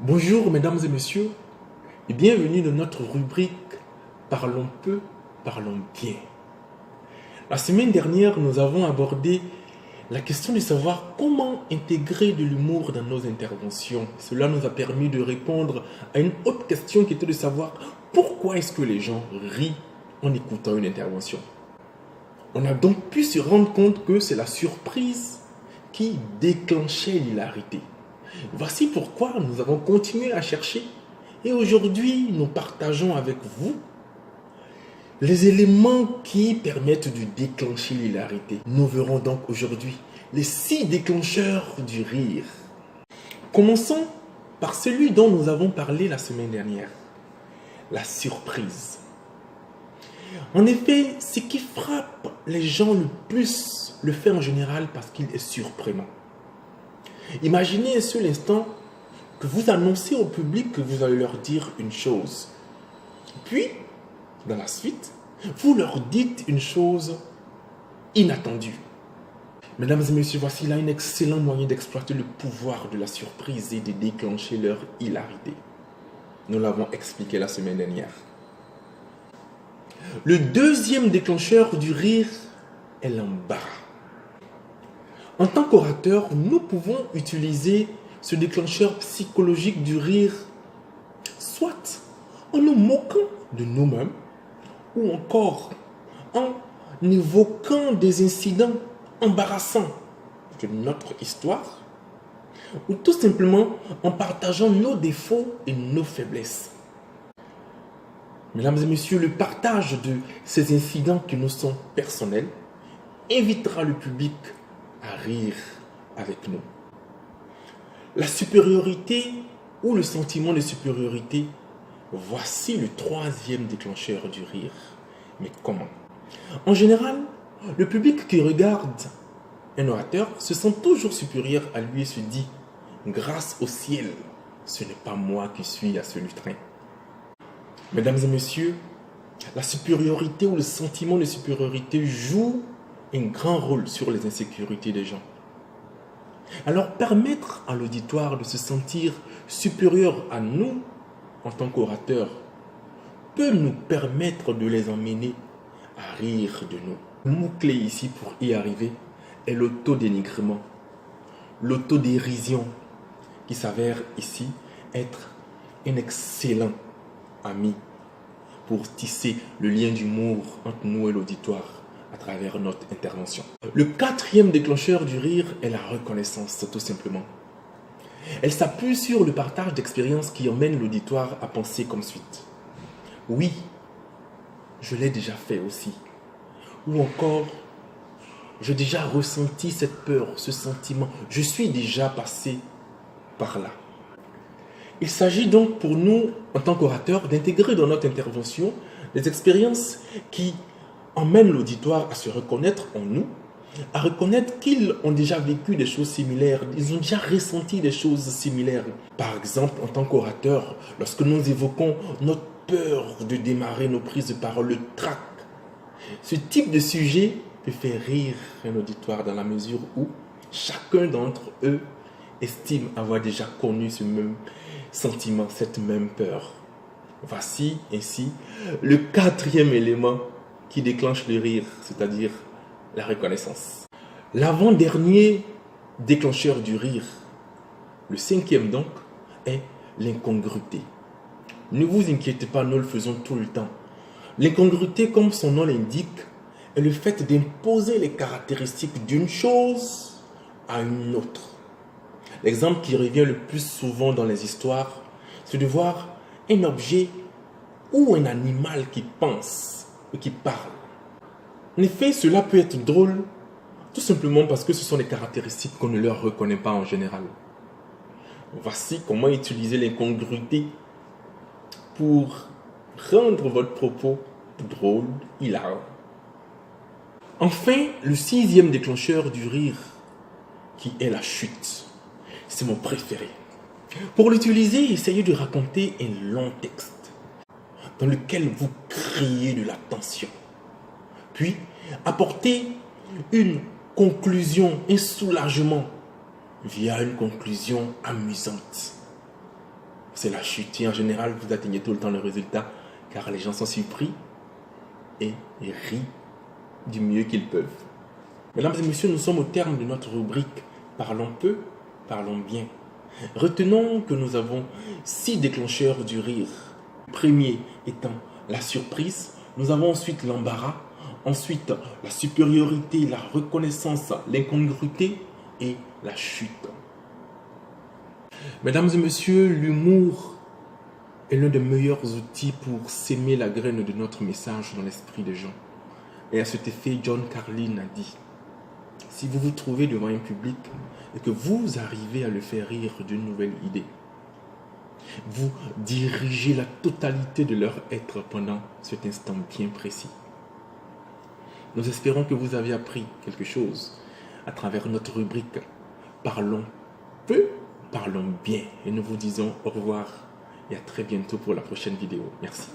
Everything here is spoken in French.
Bonjour mesdames et messieurs et bienvenue dans notre rubrique Parlons peu, parlons bien. La semaine dernière, nous avons abordé la question de savoir comment intégrer de l'humour dans nos interventions. Cela nous a permis de répondre à une autre question qui était de savoir pourquoi est-ce que les gens rient en écoutant une intervention. On a donc pu se rendre compte que c'est la surprise qui déclenchait l'hilarité. Voici pourquoi nous avons continué à chercher et aujourd'hui nous partageons avec vous les éléments qui permettent de déclencher l'hilarité. Nous verrons donc aujourd'hui les 6 déclencheurs du rire. Commençons par celui dont nous avons parlé la semaine dernière, la surprise. En effet, ce qui frappe les gens le plus le fait en général parce qu'il est surprenant. Imaginez un seul instant que vous annoncez au public que vous allez leur dire une chose. Puis, dans la suite, vous leur dites une chose inattendue. Mesdames et messieurs, voici là un excellent moyen d'exploiter le pouvoir de la surprise et de déclencher leur hilarité. Nous l'avons expliqué la semaine dernière. Le deuxième déclencheur du rire est l'embarras. En tant qu'orateur, nous pouvons utiliser ce déclencheur psychologique du rire soit en nous moquant de nous-mêmes ou encore en évoquant des incidents embarrassants de notre histoire ou tout simplement en partageant nos défauts et nos faiblesses. Mesdames et messieurs, le partage de ces incidents qui nous sont personnels invitera le public à rire avec nous. La supériorité ou le sentiment de supériorité, voici le troisième déclencheur du rire. Mais comment? En général, le public qui regarde un orateur se sent toujours supérieur à lui et se dit « Grâce au ciel, ce n'est pas moi qui suis à ce lutrin. » Mesdames et messieurs, la supériorité ou le sentiment de supériorité joue un grand rôle sur les insécurités des gens. Alors permettre à l'auditoire de se sentir supérieur à nous en tant qu'orateurs peut nous permettre de les emmener à rire de nous. Le mot-clé ici pour y arriver est l'autodénigrement, l'autodérision qui s'avère ici être un excellent ami pour tisser le lien d'humour entre nous et l'auditoire à travers notre intervention. Le quatrième déclencheur du rire est la reconnaissance, tout simplement. Elle s'appuie sur le partage d'expériences qui emmène l'auditoire à penser comme suite. Oui, je l'ai déjà fait aussi. Ou encore, j'ai déjà ressenti cette peur, ce sentiment. Je suis déjà passé par là. Il s'agit donc pour nous, en tant qu'orateurs, d'intégrer dans notre intervention des expériences qui emmènent l'auditoire à se reconnaître en nous, à reconnaître qu'ils ont déjà vécu des choses similaires, ils ont déjà ressenti des choses similaires. Par exemple, en tant qu'orateur, lorsque nous évoquons notre peur de démarrer nos prises de parole, le trac, ce type de sujet peut faire rire un auditoire dans la mesure où chacun d'entre eux estime avoir déjà connu ce même sentiment, cette même peur. Voici ainsi le quatrième élément qui déclenche le rire, c'est-à-dire la reconnaissance. L'avant-dernier déclencheur du rire, le cinquième donc, est l'incongruité. Ne vous inquiétez pas, nous le faisons tout le temps. L'incongruité, comme son nom l'indique, est le fait d'imposer les caractéristiques d'une chose à une autre. L'exemple qui revient le plus souvent dans les histoires, c'est de voir un objet ou un animal qui pense ou qui parle. En effet, cela peut être drôle, tout simplement parce que ce sont des caractéristiques qu'on ne leur reconnaît pas en général. Voici comment utiliser l'incongruité pour rendre votre propos drôle, hilarant. Enfin, le sixième déclencheur du rire, qui est la chute. C'est mon préféré. Pour l'utiliser, essayez de raconter un long texte dans lequel vous criez de la tension. Puis, apportez une conclusion, un soulagement via une conclusion amusante. c'est la chute. Et en général, vous atteignez tout le temps le résultat car les gens sont surpris et rient du mieux qu'ils peuvent. Mesdames et messieurs, nous sommes au terme de notre rubrique Parlons peu, parlons bien. Retenons que nous avons 6 déclencheurs du rire. Le premier étant la surprise, nous avons ensuite l'embarras, ensuite la supériorité, la reconnaissance, l'incongruité et la chute. Mesdames et messieurs, l'humour est l'un des meilleurs outils pour s'aimer la graine de notre message dans l'esprit des gens. Et à cet effet, John Carlin a dit: si vous vous trouvez devant un public et que vous arrivez à le faire rire d'une nouvelle idée, vous dirigez la totalité de leur être pendant cet instant bien précis. Nous espérons que vous avez appris quelque chose à travers notre rubrique Parlons peu, parlons bien. Et nous vous disons au revoir et à très bientôt pour la prochaine vidéo. Merci.